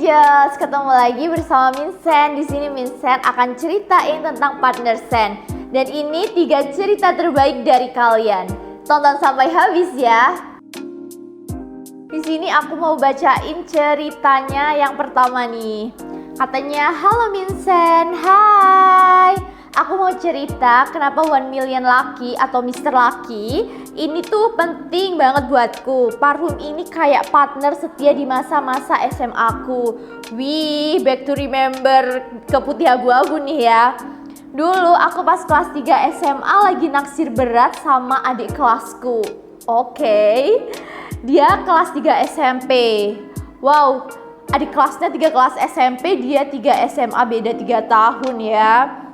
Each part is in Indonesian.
Angels, ketemu lagi bersama Minsen. Di sini Minsen akan ceritain tentang partner Sen. Dan ini 3 cerita terbaik dari kalian. Tonton sampai habis ya. Di sini aku mau bacain ceritanya yang pertama nih. Katanya, "Halo Minsen, hai. Aku mau cerita kenapa 1 Million Lucky atau Mr. Lucky ini tuh penting banget buatku. Parfum ini kayak partner setia di masa-masa SMA aku. Wih, back to remember ke putih abu-abu nih ya. Dulu aku pas kelas 3 SMA lagi naksir berat sama adik kelasku. Oke. Dia kelas 3 SMP. Wow, adik kelasnya 3 kelas SMP, dia 3 SMA, beda 3 tahun ya.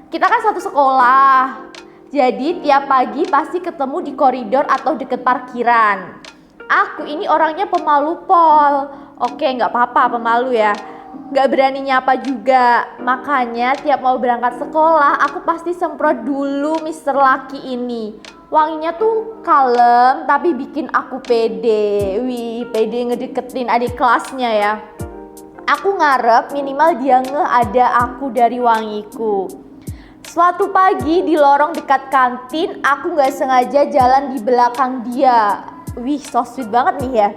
Kita kan satu sekolah, jadi tiap pagi pasti ketemu di koridor atau deket parkiran. Aku ini orangnya pemalu pol. Oke, nggak apa-apa pemalu ya. Nggak berani nyapa juga. Makanya tiap mau berangkat sekolah, aku pasti semprot dulu Mr. Lucky ini. Wanginya tuh kalem tapi bikin aku pede. Wih, pede ngedeketin adik kelasnya ya. Aku ngarep minimal dia ada aku dari wangiku. Suatu pagi di lorong dekat kantin, aku gak sengaja jalan di belakang dia. Wih, so sweet banget nih ya.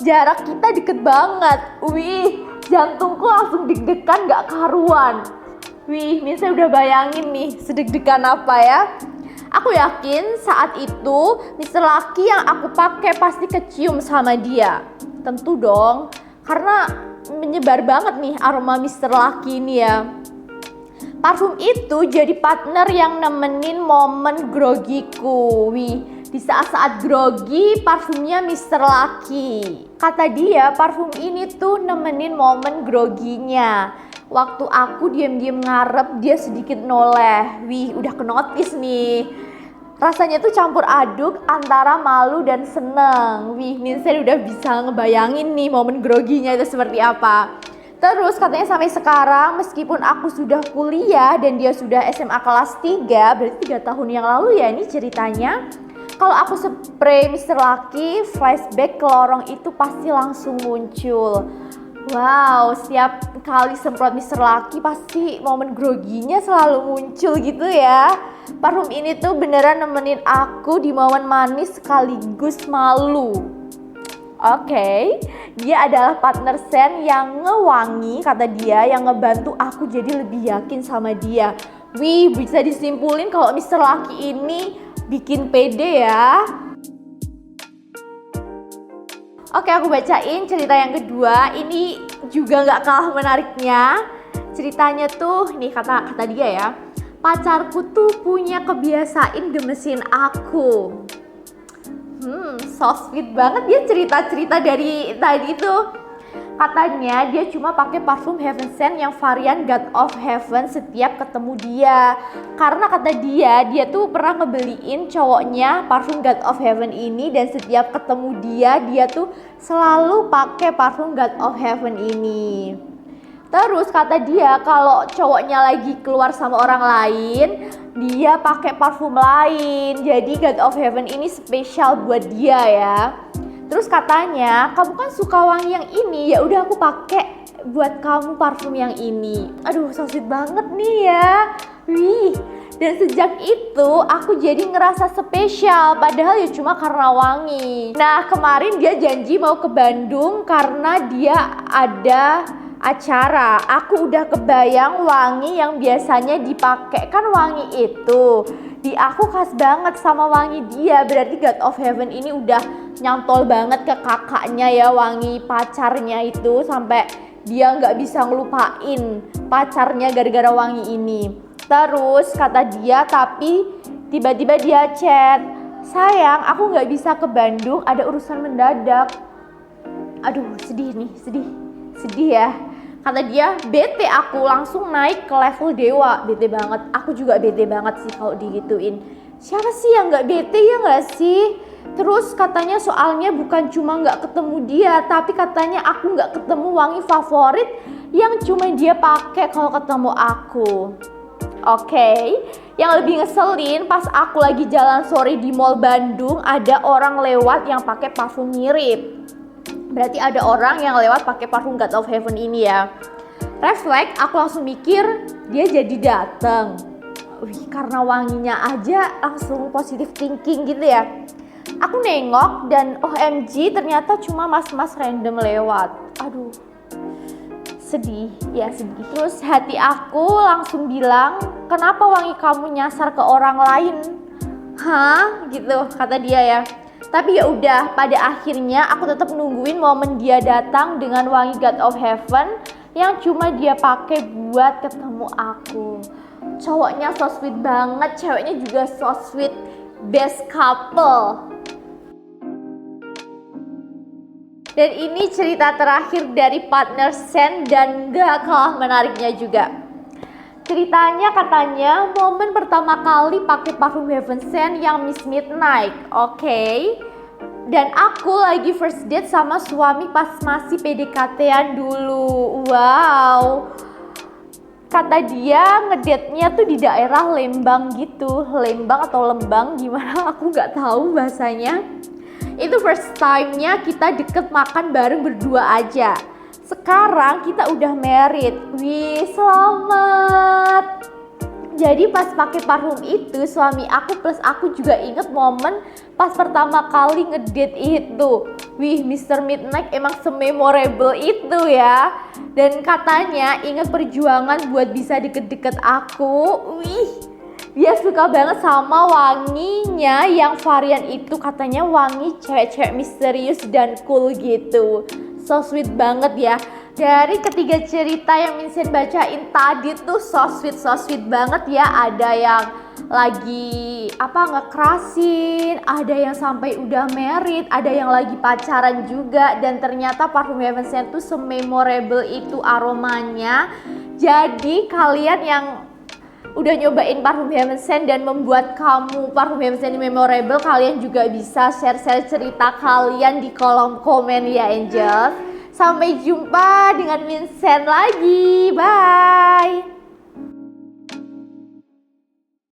Jarak kita deket banget. Wih, jantungku langsung deg-degan gak karuan. Wih, Minsen udah bayangin nih sedeg-degan apa ya. Aku yakin saat itu Mr. Lucky yang aku pakai pasti kecium sama dia. Tentu dong, karena menyebar banget nih aroma Mr. Lucky ini ya. Parfum itu jadi partner yang nemenin momen grogiku. Wih, di saat-saat grogi parfumnya Mr. Lucky. Kata dia parfum ini tuh nemenin momen groginya. Waktu aku diam-diam ngarep, dia sedikit noleh. Wih, udah kenotis nih. Rasanya tuh campur aduk antara malu dan seneng. Wih, Minsen udah bisa ngebayangin nih momen groginya itu seperti apa. Terus katanya sampai sekarang meskipun aku sudah kuliah dan dia sudah SMA kelas 3, berarti 3 tahun yang lalu ya ini ceritanya. Kalau aku spray Mr. Lucky, flashback ke lorong itu pasti langsung muncul. Wow, setiap kali semprot Mr. Lucky pasti momen groginya selalu muncul gitu ya. Parfum ini tuh beneran nemenin aku di momen manis sekaligus malu. Oke, dia adalah partner Sen yang ngewangi, kata dia, yang ngebantu aku jadi lebih yakin sama dia. Wih, bisa disimpulin kalau Mr. Lucky ini bikin pede ya. Oke, aku bacain cerita yang kedua. Ini juga gak kalah menariknya. Ceritanya tuh, nih kata dia ya. Pacarku tuh punya kebiasaan gemesin aku. So sweet banget dia cerita-cerita dari tadi tuh. Katanya dia cuma pakai parfum Heaven Scent yang varian God of Heaven setiap ketemu dia. Karena kata dia tuh pernah ngebeliin cowoknya parfum God of Heaven ini, dan setiap ketemu dia tuh selalu pakai parfum God of Heaven ini. Terus kata dia kalau cowoknya lagi keluar sama orang lain, dia pakai parfum lain. Jadi God of Heaven ini spesial buat dia ya. Terus katanya, "Kamu kan suka wangi yang ini, ya udah aku pakai buat kamu parfum yang ini." Aduh, so sweet banget nih ya. Wih. Dan sejak itu aku jadi ngerasa spesial, padahal ya cuma karena wangi. Nah, kemarin dia janji mau ke Bandung karena dia ada acara. Aku udah kebayang wangi yang biasanya dipakai, kan wangi itu di aku khas banget sama wangi dia. Berarti God of Heaven ini udah nyantol banget ke kakaknya ya, wangi pacarnya itu, sampai dia nggak bisa ngelupain pacarnya gara-gara wangi ini. Terus kata dia, tapi tiba-tiba dia chat, "Sayang, aku nggak bisa ke Bandung, ada urusan mendadak." Aduh, sedih nih, sedih ya. Kata dia, bete, aku langsung naik ke level dewa. Bete banget, aku juga bete banget sih kalau digituin. Siapa sih yang gak bete ya gak sih? Terus katanya soalnya bukan cuma gak ketemu dia, tapi katanya aku gak ketemu wangi favorit yang cuma dia pakai kalau ketemu aku. Oke, yang lebih ngeselin pas aku lagi jalan sore di Mall Bandung, ada orang lewat yang pakai parfum mirip. Berarti ada orang yang lewat pakai parfum God of Heaven ini ya. Refleks, aku langsung mikir dia jadi dateng. Wih, karena wanginya aja langsung positive thinking gitu ya. Aku nengok dan OMG ternyata cuma mas-mas random lewat. Aduh, sedih, ya sedih. Terus hati aku langsung bilang, kenapa wangi kamu nyasar ke orang lain? Hah? Gitu kata dia ya. Tapi ya udah, pada akhirnya aku tetap nungguin momen dia datang dengan wangi God of Heaven yang cuma dia pakai buat ketemu aku. Cowoknya so sweet banget, ceweknya juga so sweet, best couple. Dan ini cerita terakhir dari partner Sen dan gak kalah menariknya juga. Ceritanya katanya momen pertama kali pakai parfum Heaven Scent yang Miss Midnight, oke? Dan aku lagi first date sama suami pas masih PDKT-an dulu. Wow. Kata dia ngedate-nya tuh di daerah Lembang gitu. Lembang atau Lembang gimana aku gak tahu bahasanya. Itu first time-nya kita deket makan bareng berdua aja. Sekarang kita udah married. Wih, selamat. Jadi pas pakai parfum itu, suami aku plus aku juga inget momen pas pertama kali ngedate itu. Wih, Mr. Midnight emang sememorable itu ya. Dan katanya inget perjuangan buat bisa deket-deket aku. Wih, dia suka banget sama wanginya yang varian itu, katanya wangi cewek-cewek misterius dan cool gitu. So sweet banget ya. Dari ketiga cerita yang Minsen bacain tadi tuh so sweet banget ya. Ada yang lagi ngekerasin, ada yang sampai udah married, ada yang lagi pacaran juga. Dan ternyata parfum Heaven Scent tuh sememorable itu aromanya. Jadi kalian yang udah nyobain parfum Heaven Scent dan membuat kamu parfum Heaven Scent memorable, kalian juga bisa share cerita kalian di kolom komen ya Angels. Sampai jumpa dengan Minsen lagi, bye.